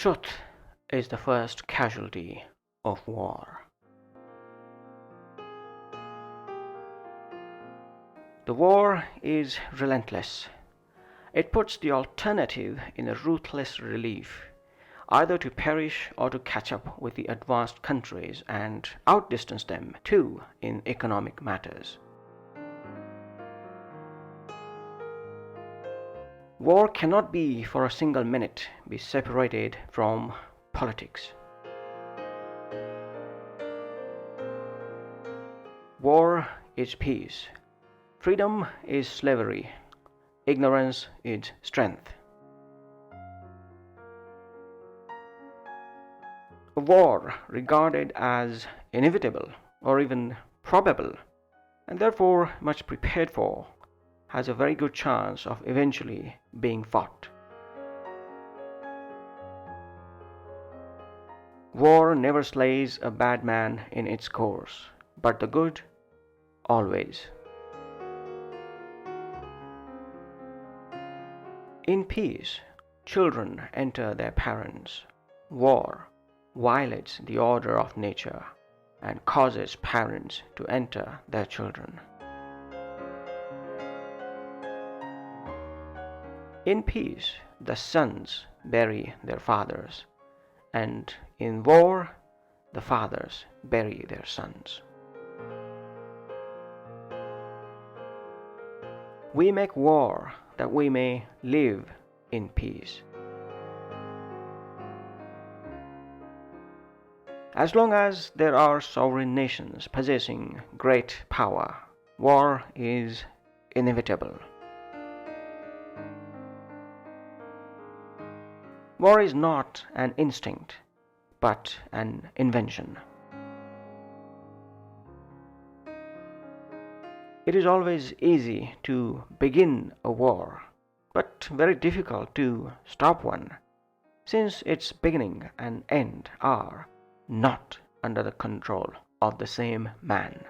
Truth is the first casualty of war. The war is relentless. It puts the alternative in a ruthless relief, either to perish or to catch up with the advanced countries and outdistance them too in economic matters. War cannot be for a single minute be separated from politics. War is peace. Freedom is slavery. Ignorance is strength. A war regarded as inevitable or even probable, and therefore much prepared for, has a very good chance of eventually being fought. War never slays a bad man in its course, but the good always. In peace, children enter their parents. War violates the order of nature and causes parents to enter their children. In peace, the sons bury their fathers, and in war, the fathers bury their sons. We make war that we may live in peace. As long as there are sovereign nations possessing great power, war is inevitable. War is not an instinct, but an invention. It is always easy to begin a war, but very difficult to stop one, since its beginning and end are not under the control of the same man.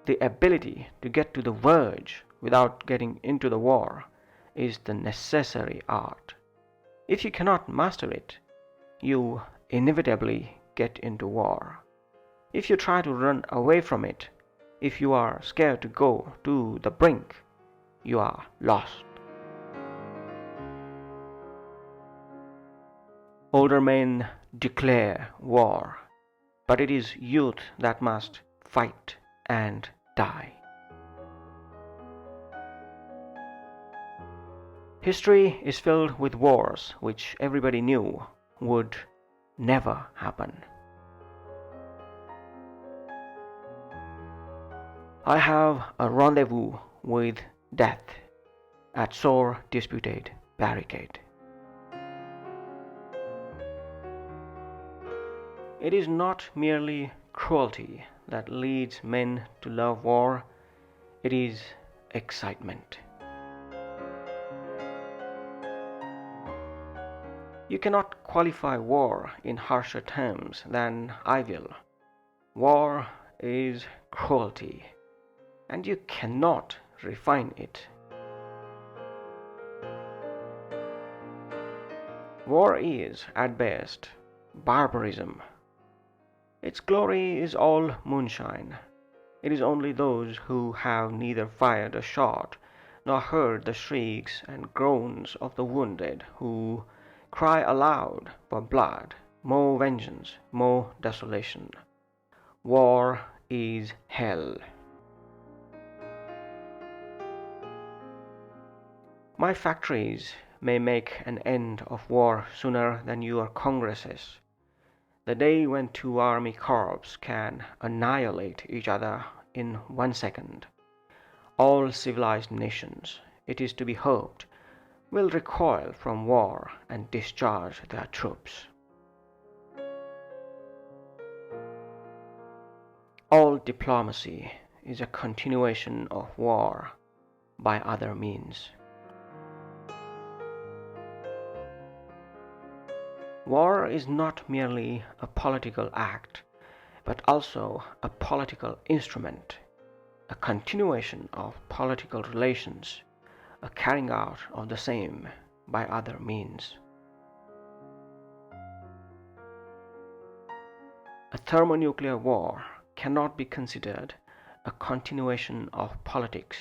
The ability to get to the verge without getting into the war is the necessary art. If you cannot master it, you inevitably get into war. If you try to run away from it, if you are scared to go to the brink, you are lost. Older men declare war, but it is youth that must fight and die. History is filled with wars which everybody knew would never happen. I have a rendezvous with death at sore disputed barricade. It is not merely cruelty that leads men to love war, it is excitement. You cannot qualify war in harsher terms than I will. War is cruelty, and you cannot refine it. War is, at best, barbarism. Its glory is all moonshine. It is only those who have neither fired a shot nor heard the shrieks and groans of the wounded who cry aloud for blood, more vengeance, more desolation. War is hell. My factories may make an end of war sooner than your congresses. The day when two army corps can annihilate each other in 1 second. All civilized nations, it is to be hoped, will recoil from war and discharge their troops. All diplomacy is a continuation of war by other means. War is not merely a political act, but also a political instrument, a continuation of political relations, a carrying out of the same by other means. A thermonuclear war cannot be considered a continuation of politics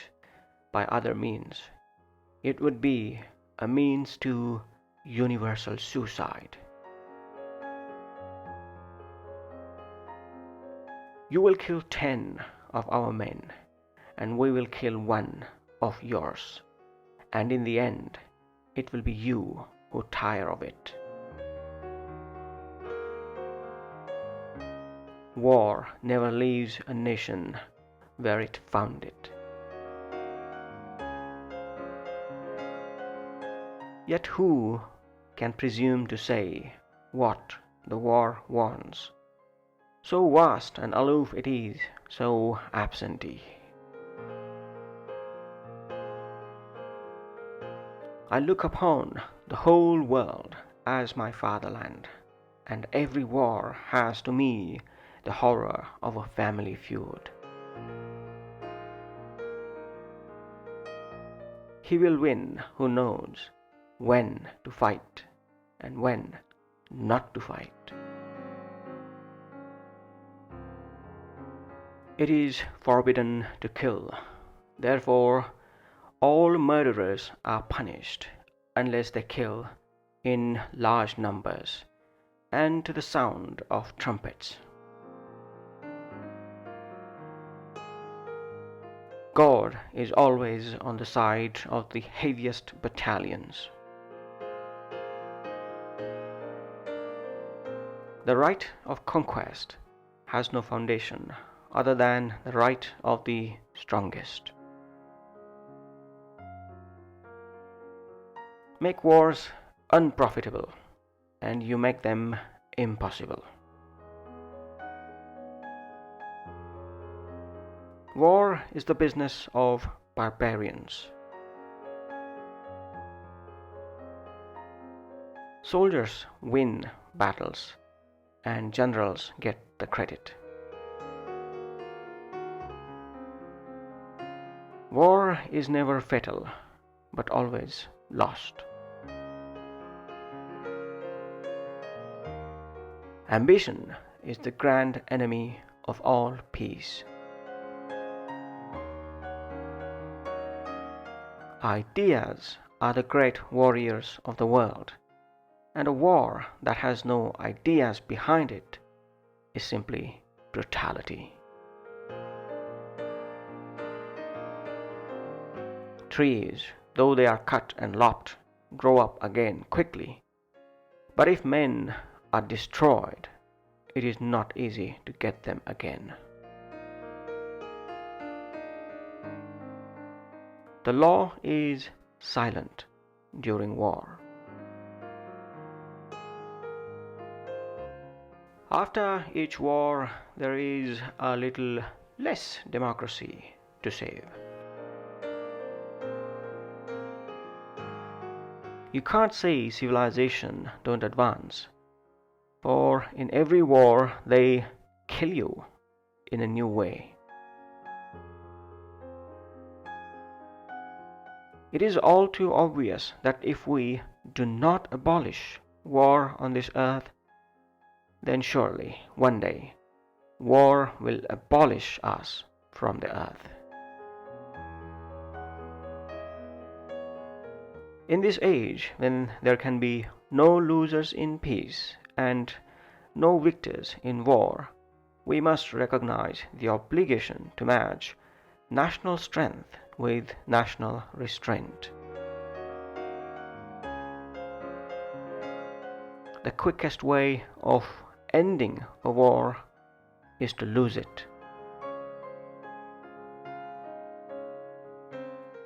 by other means. It would be a means to universal suicide. You will kill 10 of our men, and we will kill 1 of yours, and in the end, it will be you who tire of it. War never leaves a nation where it found it. Yet who can presume to say what the war wants? So vast and aloof it is, so absentee. I look upon the whole world as my fatherland, and every war has to me the horror of a family feud. He will win who knows when to fight and when not to fight. It is forbidden to kill. Therefore, all murderers are punished unless they kill in large numbers and to the sound of trumpets. God is always on the side of the heaviest battalions. The right of conquest has no foundation other than the right of the strongest. Make wars unprofitable, and you make them impossible. War is the business of barbarians. Soldiers win battles, and generals get the credit. War is never fatal, but always lost. Ambition is the grand enemy of all peace. Ideas are the great warriors of the world, and a war that has no ideas behind it is simply brutality. Trees, though they are cut and lopped, grow up again quickly, but if men are destroyed, it is not easy to get them again. The law is silent during war. After each war, there is a little less democracy to save. You can't say civilization don't advance, for in every war they kill you in a new way. It is all too obvious that if we do not abolish war on this earth, then surely one day war will abolish us from the earth. In this age, when there can be no losers in peace and no victors in war, we must recognize the obligation to match national strength with national restraint. The quickest way of ending a war is to lose it.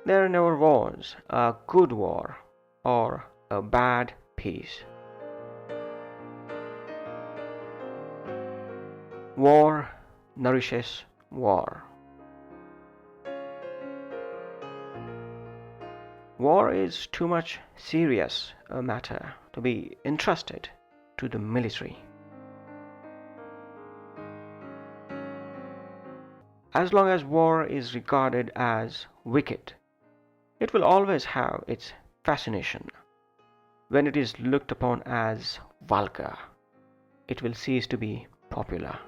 There never was a good war or a bad peace. War nourishes war. War is too much serious a matter to be entrusted to the military. As long as war is regarded as wicked, It will always have its fascination. When it is looked upon as vulgar, it will cease to be popular.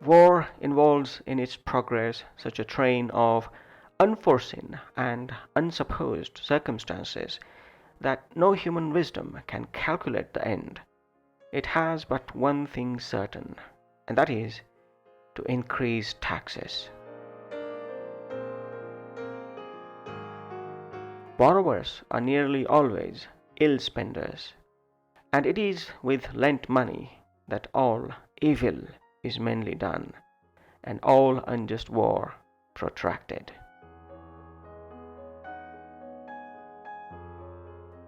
War involves in its progress such a train of unforeseen and unsupposed circumstances that no human wisdom can calculate the end. It has but one thing certain, and that is to increase taxes. Borrowers are nearly always ill spenders, and it is with lent money that all evil is mainly done, and all unjust war protracted.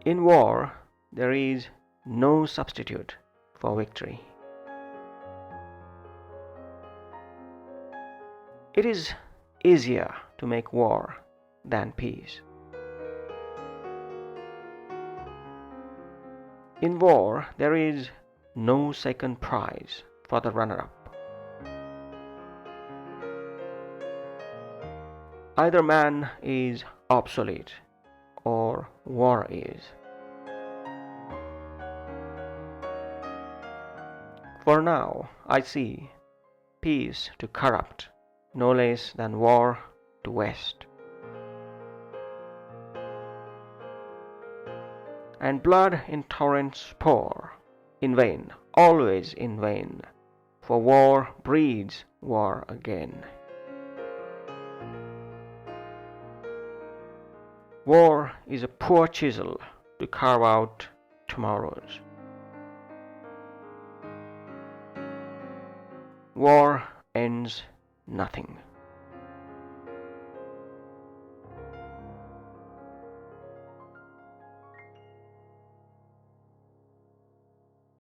In war, there is no substitute for victory. It is easier to make war than peace. In war, there is no second prize for the runner-up. Either man is obsolete or war is. For now, I see peace to corrupt no less than war to waste. And blood in torrents pour, in vain, always in vain, for war breeds war again. War is a poor chisel to carve out tomorrows. War ends nothing.